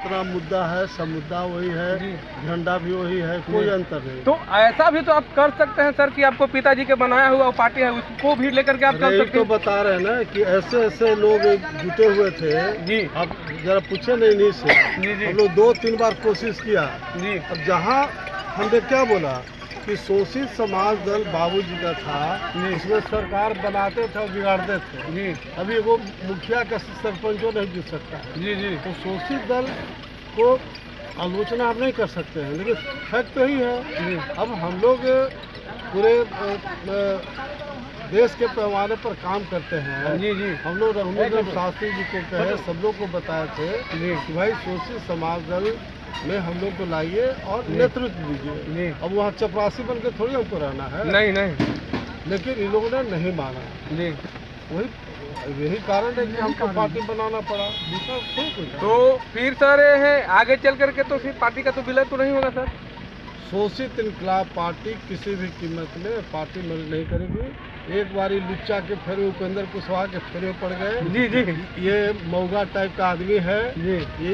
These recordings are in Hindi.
जितना मुद्दा है सब मुद्दा वही है, झंडा भी वही है, कोई अंतर नहीं। तो ऐसा भी तो आप कर सकते हैं सर कि आपको पिताजी के बनाया हुआ पार्टी है उसको भी लेकर के आप कर सकते तो हैं। बता रहे हैं ना कि ऐसे ऐसे लोग जुटे हुए थे जी। आप जरा पूछे नहीं से जी। हम लोग 2-3 बार कोशिश किया जी। अब जहाँ हमने क्या बोला कि शोषित समाज दल बाबूजी का था, इसमें सरकार बनाते थे और बिगाड़ते थे। जी। अभी वो मुखिया का सरपंचों नहीं जीत सकता है। जी। जी। तो शोषित दल को आलोचना आप नहीं कर सकते हैं, लेकिन फैक्ट तो ही है। अब हम लोग पूरे देश के पैमाने पर काम करते हैं। जी। जी। हम लोग रघुवीर शास्त्री जी को कहे, सब लोग को बताए थे कि भाई शोषित समाज दल में हम लोग को लाइए और नेतृत्व दीजिए। अब वहाँ चपरासी बन के थोड़ी हमको रहना है, नहीं। लेकिन इन लोगों ने नहीं माना। जी। यही कारण है कि हमको पार्टी बनाना पड़ा, दूसरा कोई कुछ। तो फिर सर है आगे चल करके तो फिर पार्टी का तो विलय तो नहीं होगा सर। शोषित इनकलाब पार्टी किसी भी कीमत में पार्टी मिल नहीं करेगी। एक बारी लुच्चा के फेर उपेंद्र कुशवाहा के फेरे पड़ गए। जी। जी। ये मौगा टाइप का आदमी है। जी। ये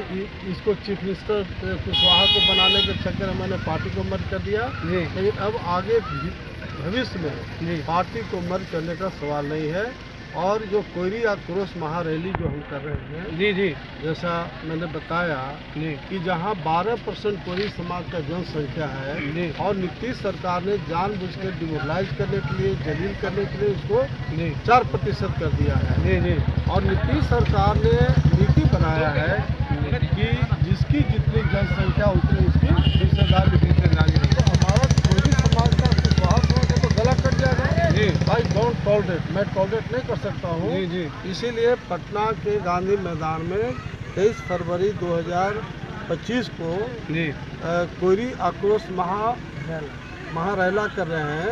इसको चीफ मिनिस्टर कुशवाहा को बनाने के चक्कर में मैंने पार्टी को मर्ज कर दिया। जी। लेकिन अब आगे भविष्य में पार्टी को मर्ज करने का सवाल नहीं है। और जो कोयरी आक्रोश महारैली जो हम कर रहे हैं, जी, जैसा मैंने बताया कि जहां 12% कोयरी समाज का जनसंख्या है और नीतीश सरकार ने जानबूझ के डिमोरलाइज करने के लिए, जलील करने के लिए उसको 4% कर दिया है। और नीतीश सरकार ने नीति बनाया है कि जिसकी जितनी जनसंख्या उतनी उसकी हिस्सेदारी। तो हमारा कोयरी समाज का तो गला कट जाएगा। भाई डोंट टॉलरेट, मैं टॉलरेट नहीं कर सकता हूँ। इसीलिए पटना के गांधी मैदान में 23 फरवरी 2025 को कोयरी आक्रोश महारैला कर रहे हैं,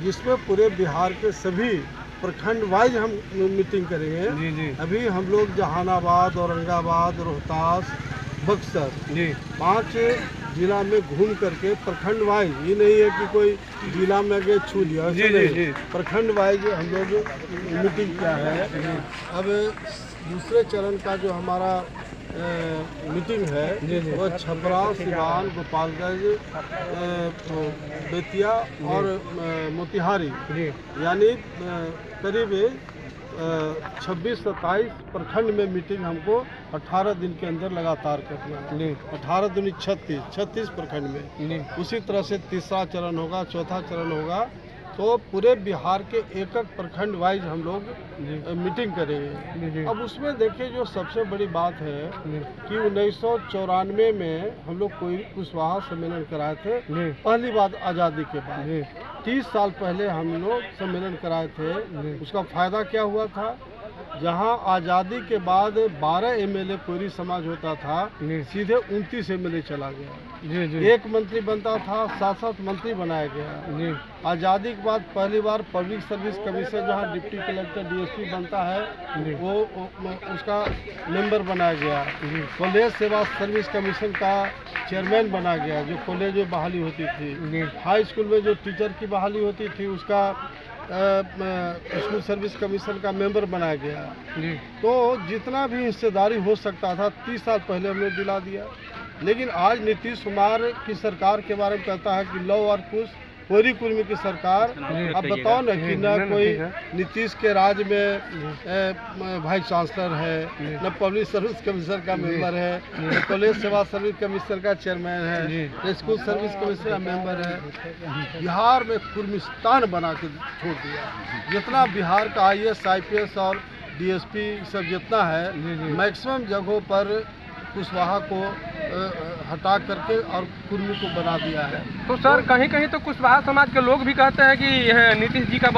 जिसमें पूरे बिहार के सभी प्रखंड वाइज हम मीटिंग करेंगे। अभी हम लोग जहानाबाद, औरंगाबाद, रोहतास, बक्सर 5 जिला में घूम करके प्रखंड वाइज, ये नहीं है कि कोई जिला में गए छू लिया, प्रखंड वाइज हम लोग मीटिंग किया है। अब दूसरे चरण का जो हमारा मीटिंग है वह छपरा, सिवान, गोपालगंज, बेतिया और मोतिहारी, यानी करीब 26-27 प्रखंड में मीटिंग हमको 18 दिन के अंदर लगातार करना है। 18 दूनी 36 प्रखंड में। उसी तरह से तीसरा चरण होगा, चौथा चरण होगा। तो पूरे बिहार के एक प्रखंड वाइज हम लोग मीटिंग करेंगे। अब उसमें देखिए जो सबसे बड़ी बात है कि 1994 में हम लोग कोई कुशवाहा सम्मेलन कराए थे, पहली बार आज़ादी के बाद। 30 साल पहले हम लोग सम्मेलन कराए थे। उसका फायदा क्या हुआ था? जहां आज़ादी के बाद 12 एमएलए कोयरी समाज होता था, सीधे 29 एमएलए चला गया। एक मंत्री बनता था, 7-7 मंत्री बनाया गया। आज़ादी के बाद पहली बार पब्लिक सर्विस कमीशन, जहां डिप्टी कलेक्टर डीएसपी बनता है, वो उसका मेंबर बनाया गया। कॉलेज सेवा सर्विस कमीशन का चेयरमैन बना गया, जो कॉलेज में बहाली होती थी। हाई स्कूल में जो टीचर की बहाली होती थी उसका स्कूल सर्विस कमीशन का मेंबर बनाया गया। तो जितना भी हिस्सेदारी हो सकता था 30 साल पहले हमने दिला दिया। लेकिन आज नीतीश कुमार की सरकार के बारे में कहता है कि लॉ और कुछ कोयरी कुर्मी की सरकार। अब बताओ ना कि न कोई नीतीश के राज में वाइस चांसलर है, न पब्लिक सर्विस कमीशन का मेंबर है, न कॉलेज सेवा सर्विस कमीशन का चेयरमैन है, न स्कूल सर्विस कमीशन का मेंबर है। बिहार में कुर्मिस्तान बना के छोड़ दिया। जितना बिहार का IAS, IPS और DSP सब जितना है, मैक्सिमम जगहों पर कुशवाहा को हटा करके और कुर्मी को बना दिया है। तो सर कहीं कहीं तो कुशवाहा समाज के लोग भी कहते हैं कि नीतीश जी का